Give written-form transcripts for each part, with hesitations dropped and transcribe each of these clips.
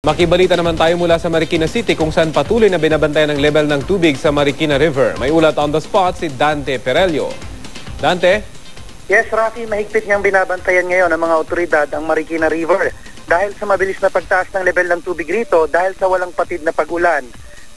Makibalita naman tayo mula sa Marikina City kung saan patuloy na binabantayan ang level ng tubig sa Marikina River. May ulat on the spot si Dante Perelio. Dante? Yes, Rafi, mahigpit niyang binabantayan ngayon ng mga otoridad ang Marikina River dahil sa mabilis na pagtaas ng level ng tubig rito dahil sa walang patid na pag-ulan.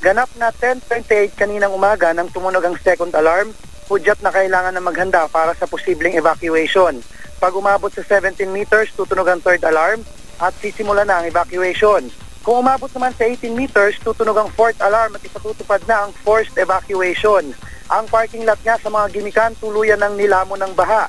Ganap na 10:28 kaninang umaga nang tumunog ang second alarm, hudyat na kailangan na maghanda para sa posibleng evacuation. Pag umabot sa 17 meters, tutunog ang third alarm at sisimula na ang evacuation. Kung umabot naman sa 18 meters, tutunog ang fourth alarm at ipatutupad na ang forced evacuation. Ang parking lot nga sa mga gimikan tuluyan ng nilamon ng baha.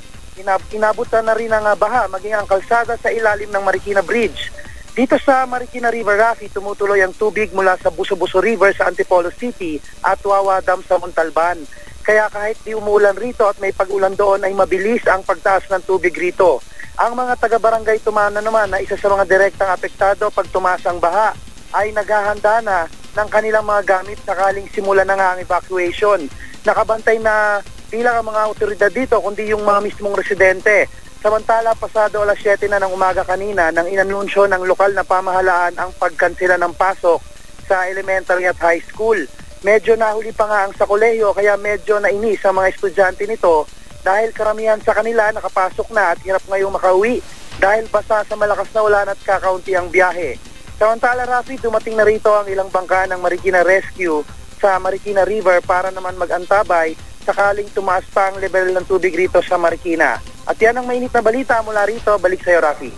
Inabutan na rin ang baha maging ang kalsada sa ilalim ng Marikina Bridge. Dito sa Marikina River, Rafi, tumutuloy ang tubig mula sa Buso-Buso River sa Antipolo City at Wawa Dam sa Montalban. Kaya kahit di umulan rito at may pag-ulan doon ay mabilis ang pagtaas ng tubig rito. Ang mga taga-barangay Tumana naman na isa sa mga direktang apektado pag tumaas ang baha ay naghahanda na ng kanilang mga gamit sakaling simulan na nga ang evacuation. Nakabantay na bilang ang mga otoridad dito kundi yung mga mismong residente. Samantala, pasado alas 7 na ng umaga kanina nang inanunsyo ng lokal na pamahalaan ang pagkansela ng pasok sa elementary at high school. Medyo nahuli pa nga ang sa kolehiyo kaya medyo nainis ang mga estudyante nito dahil karamihan sa kanila nakapasok na at hirap ngayong makauwi dahil basa sa malakas na ulan at kakaunti ang biyahe. Samantala, Rafi, dumating na rito ang ilang bangka ng Marikina Rescue sa Marikina River para naman mag-antabay sakaling tumaas pa ang level ng tubig rito sa Marikina. At yan ang mainit na balita mula rito. Balik sa iyo, Rafi.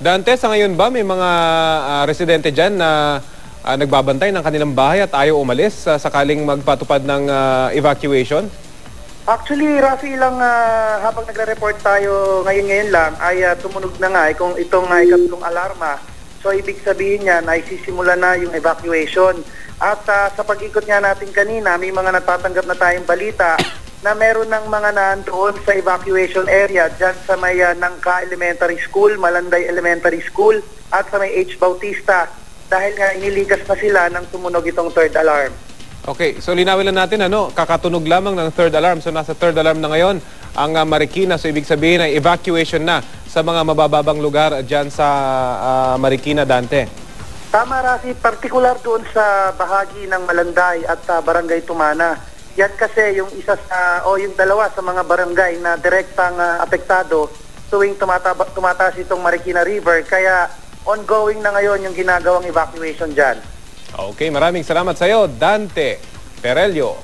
Dante, sa ngayon ba may mga residente dyan na nagbabantay ng kanilang bahay at ayaw umalis sakaling magpatupad ng evacuation? Actually, Rafi, habang nagre-report tayo ngayon lang ay tumunog na nga kung itong ikatlong alarma. So ibig sabihin niyan ay sisimula na yung evacuation. At sa pag-ikot nga natin kanina, may mga natatanggap na tayong balita na meron ng mga nandoon sa evacuation area dyan sa may Nangka Elementary School, Malanday Elementary School at sa may H. Bautista dahil nga iniligas na sila nang tumunog itong third alarm. Okay, so linawin lang natin, kakatunog lamang ng third alarm. So nasa third alarm na ngayon ang Marikina. So ibig sabihin ay evacuation na sa mga mabababang lugar dyan sa Marikina, Dante. Tama, Rafi, partikular doon sa bahagi ng Malanday at Barangay Tumana. Yan kasi yung yung dalawa sa mga barangay na direktang apektado tuwing tumataas itong Marikina River. Kaya ongoing na ngayon yung ginagawang evacuation dyan. Okay, maraming salamat sa iyo, Dante Perelio.